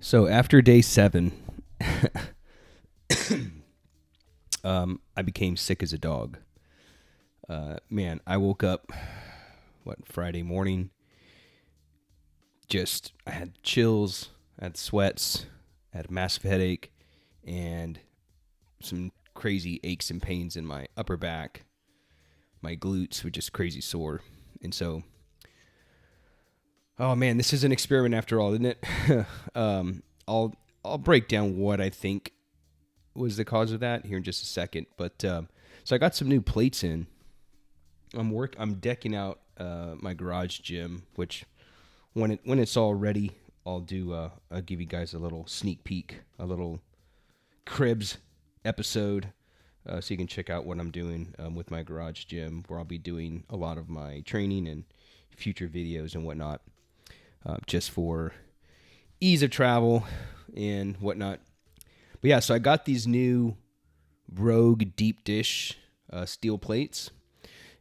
So after day 7, I became sick as a dog. Man, I woke up, Friday morning, I had chills, I had sweats, I had a massive headache, and some crazy aches and pains in my upper back. My glutes were just crazy sore. And so, oh man, this is an experiment after all, isn't it? I'll break down what I think was the cause of that here in just a second. But so I got some new plates in. I'm decking out my garage gym, which when it's all ready, I'll give you guys a little sneak peek, a little cribs episode, so you can check out what I'm doing with my garage gym, where I'll be doing a lot of my training and future videos and whatnot, just for ease of travel and whatnot. But yeah, so I got these new Rogue deep dish steel plates,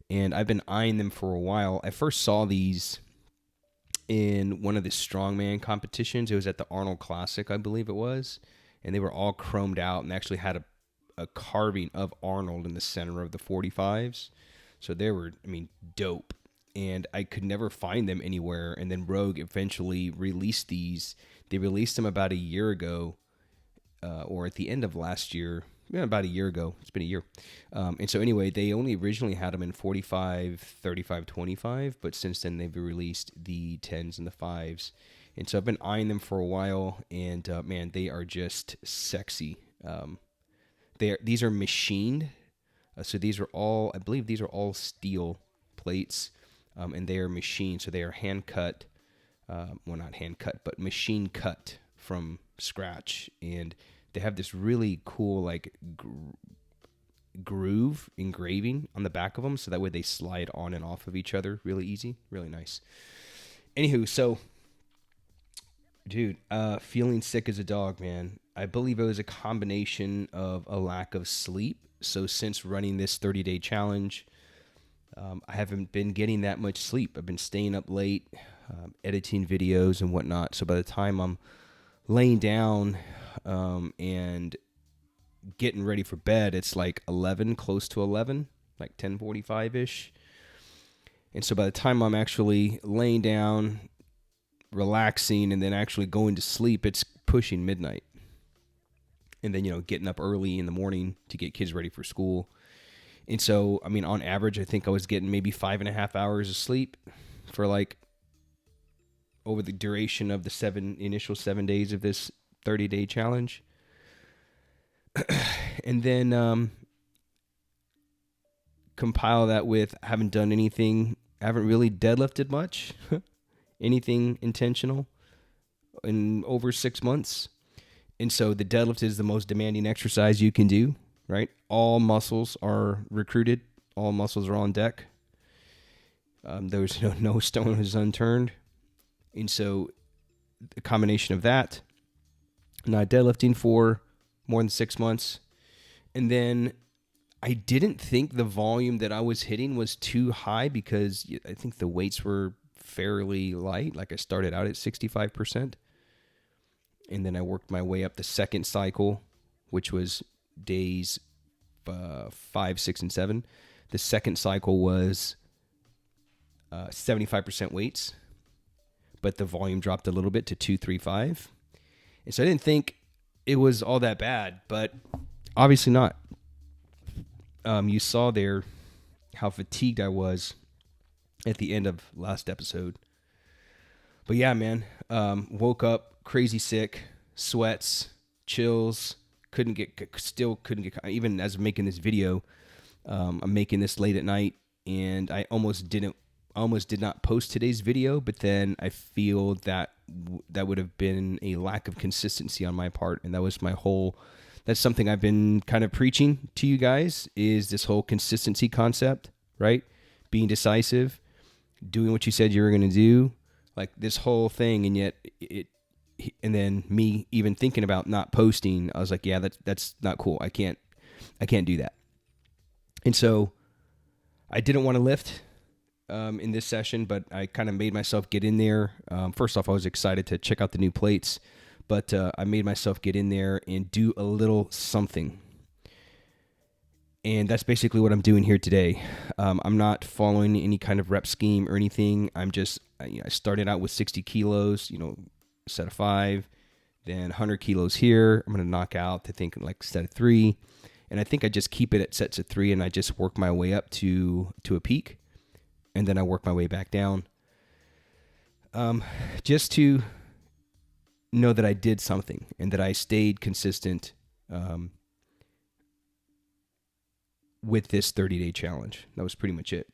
and I've been eyeing them for a while. I first saw these in one of the strongman competitions. It was at the Arnold Classic, I believe it was, and they were all chromed out and actually had a carving of Arnold in the center of the 45s. So they were, dope. And I could never find them anywhere. And then Rogue eventually released these. They released them about a year ago, or at the end of last year. Yeah, about a year ago. It's been a year. And so anyway, they only originally had them in 45, 35, 25. But since then, they've released the 10s and the 5s. And so I've been eyeing them for a while. And man, they are just sexy. These are machined. So these are all, I believe these are all steel plates. And they are machined. So they are hand cut. Well, not hand cut, but machine cut from scratch. And they have this really cool, groove engraving on the back of them. So that way they slide on and off of each other really easy. Really nice. Anywho, so, dude, feeling sick as a dog, man. I believe it was a combination of a lack of sleep. So since running this 30-day challenge, I haven't been getting that much sleep. I've been staying up late, editing videos and whatnot. So by the time I'm laying down and getting ready for bed, it's like 11, close to 11, like 10:45-ish. And so by the time I'm actually laying down, relaxing, and then actually going to sleep, it's pushing midnight. And then, getting up early in the morning to get kids ready for school. And so, on average, I think I was getting maybe 5.5 hours of sleep for over the duration of the initial 7 days of this 30-day challenge. And then compile that with I haven't done anything, I haven't really deadlifted much, anything intentional in over 6 months. And so the deadlift is the most demanding exercise you can do, right? All muscles are recruited. All muscles are on deck. There's no stone is unturned. And so the combination of that, not deadlifting for more than 6 months. And then I didn't think the volume that I was hitting was too high because I think the weights were fairly light. Like I started out at 65%. And then I worked my way up the second cycle, which was days 5, 6, and 7. The second cycle was 75% weights, but the volume dropped a little bit to 235. And so I didn't think it was all that bad, but obviously not. You saw there how fatigued I was at the end of last episode. But yeah, man, woke up crazy sick, sweats, chills, still couldn't get, even as I'm making this video, I'm making this late at night, and I almost did not post today's video, but then I feel that that would have been a lack of consistency on my part, and that's something I've been kind of preaching to you guys, is this whole consistency concept, right? Being decisive, doing what you said you were going to do, like this whole thing, and yet and then me even thinking about not posting, I was like, yeah, that's not cool. I can't do that. And so I didn't want to lift in this session, but I kind of made myself get in there. First off, I was excited to check out the new plates, But I made myself get in there and do a little something. And that's basically what I'm doing here today. I'm not following any kind of rep scheme or anything. I started out with 60 kilos, set of 5, then 100 kilos here. I'm going to knock out, I think, like set of 3. And I think I just keep it at sets of 3, and I just work my way up to a peak. And then I work my way back down. Just to know that I did something and that I stayed consistent with this 30-day challenge. That was pretty much it.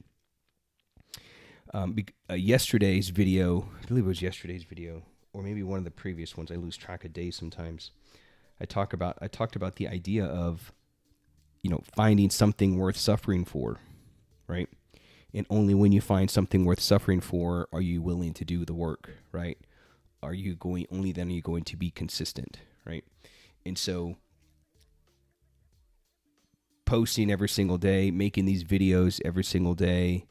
Yesterday's video, I believe it was yesterday's video, or maybe one of the previous ones. I lose track of days sometimes. I talked about the idea of, finding something worth suffering for, right? And only when you find something worth suffering for are you willing to do the work, right? Only then are you going to be consistent, right? And so posting every single day, making these videos every single day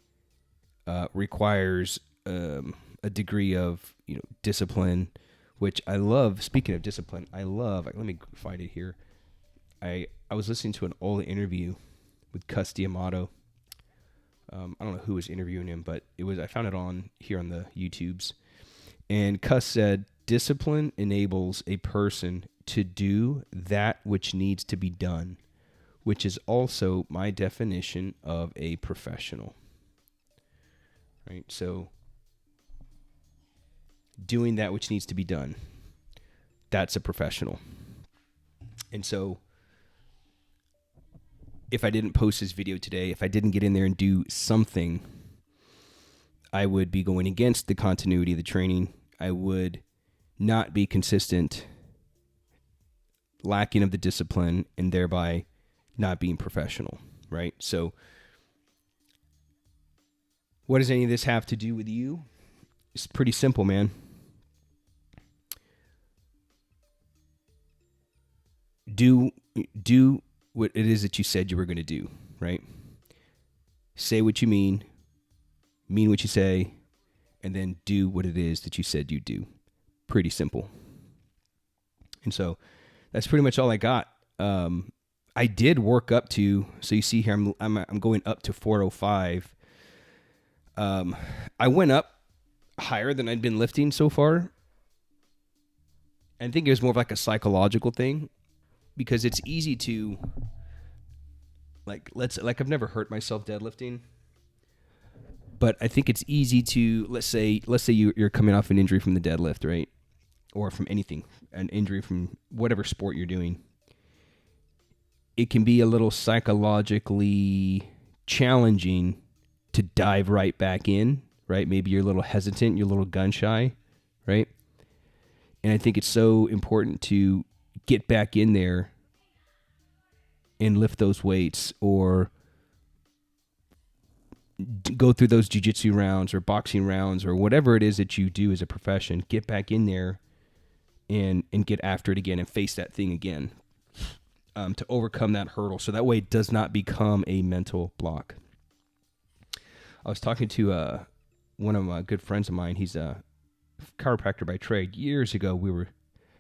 requires a degree of discipline, which I love. Speaking of discipline, let me find it here. I was listening to an old interview with Cus D'Amato. I don't know who was interviewing him, but I found it on here on the YouTubes. And Cus said, discipline enables a person to do that which needs to be done, which is also my definition of a professional. Right? So, doing that which needs to be done, that's a professional. And so, if I didn't post this video today, if I didn't get in there and do something, I would be going against the continuity of the training. I would not be consistent, lacking of the discipline, and thereby not being professional, right? So what does any of this have to do with you? It's pretty simple, man. Do what it is that you said you were going to do, right? Say what you mean what you say, and then do what it is that you said you'd do. Pretty simple. And so that's pretty much all I got. I did work up to, so you see here, I'm going up to 405. I went up higher than I'd been lifting so far. I think it was more of like a psychological thing, because it's easy to, I've never hurt myself deadlifting, but I think it's easy to, let's say you're coming off an injury from the deadlift, right? Or from anything, an injury from whatever sport you're doing. It can be a little psychologically challenging to dive right back in, right? Maybe you're a little hesitant, you're a little gun shy, right? And I think it's so important to get back in there and lift those weights, or go through those jiu-jitsu rounds or boxing rounds or whatever it is that you do as a profession. Get back in there and get after it again and face that thing again, to overcome that hurdle, so that way it does not become a mental block. I was talking to one of my good friends of mine. He's a chiropractor by trade. Years ago, we were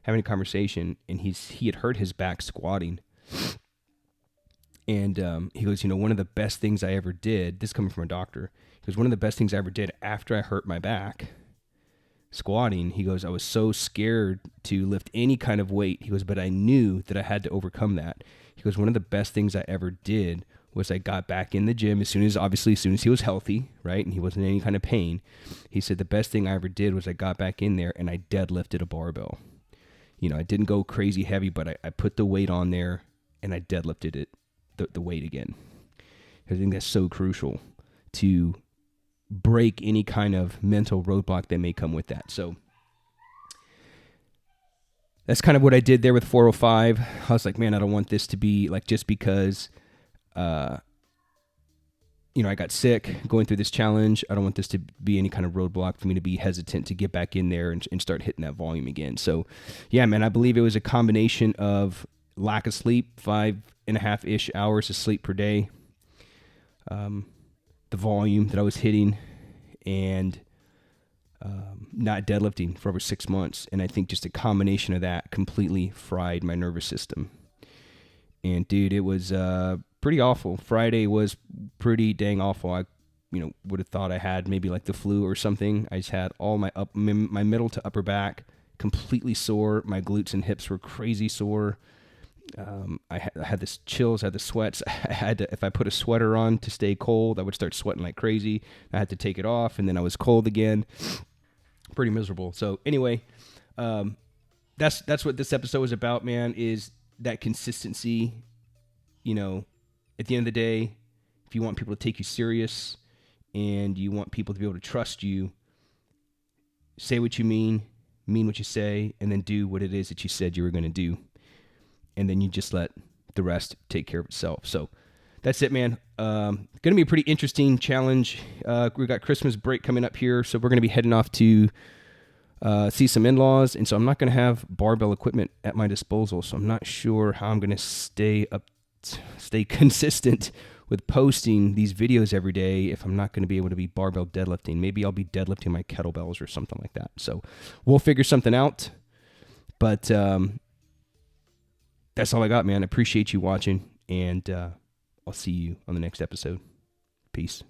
having a conversation, and he had hurt his back squatting. And he goes, one of the best things I ever did, this coming from a doctor, he goes, one of the best things I ever did after I hurt my back squatting, he goes, I was so scared to lift any kind of weight. He goes, but I knew that I had to overcome that. He goes, one of the best things I ever did was I got back in the gym as soon as he was healthy, right? And he wasn't in any kind of pain. He said, the best thing I ever did was I got back in there and I deadlifted a barbell. I didn't go crazy heavy, but I put the weight on there and I deadlifted it, the weight again. I think that's so crucial to break any kind of mental roadblock that may come with that. So that's kind of what I did there with 405. I was like, man, I don't want this to be like, just because I got sick going through this challenge, I don't want this to be any kind of roadblock for me to be hesitant to get back in there and start hitting that volume again. So yeah, man, I believe it was a combination of lack of sleep, 5.5-ish hours of sleep per day, the volume that I was hitting, and not deadlifting for over 6 months. And I think just a combination of that completely fried my nervous system. And dude, it was pretty awful. Friday was pretty dang awful. I would have thought I had maybe like the flu or something. I just had all my middle to upper back completely sore. My glutes and hips were crazy sore. I had this chills, I had the sweats. I had to, if I put a sweater on to stay cold, I would start sweating like crazy. I had to take it off, and then I was cold again. Pretty miserable. So anyway, that's what this episode was about, man, is that consistency. At the end of the day, if you want people to take you serious and you want people to be able to trust you, say what you mean what you say, and then do what it is that you said you were going to do. And then you just let the rest take care of itself. So that's it, man. Going to be a pretty interesting challenge. We've got Christmas break coming up here, so we're going to be heading off to see some in-laws, and so I'm not going to have barbell equipment at my disposal, so I'm not sure how I'm going to stay consistent with posting these videos every day if I'm not going to be able to be barbell deadlifting. Maybe I'll be deadlifting my kettlebells or something like that. So we'll figure something out, but that's all I got, man. I appreciate you watching, and I'll see you on the next episode. Peace.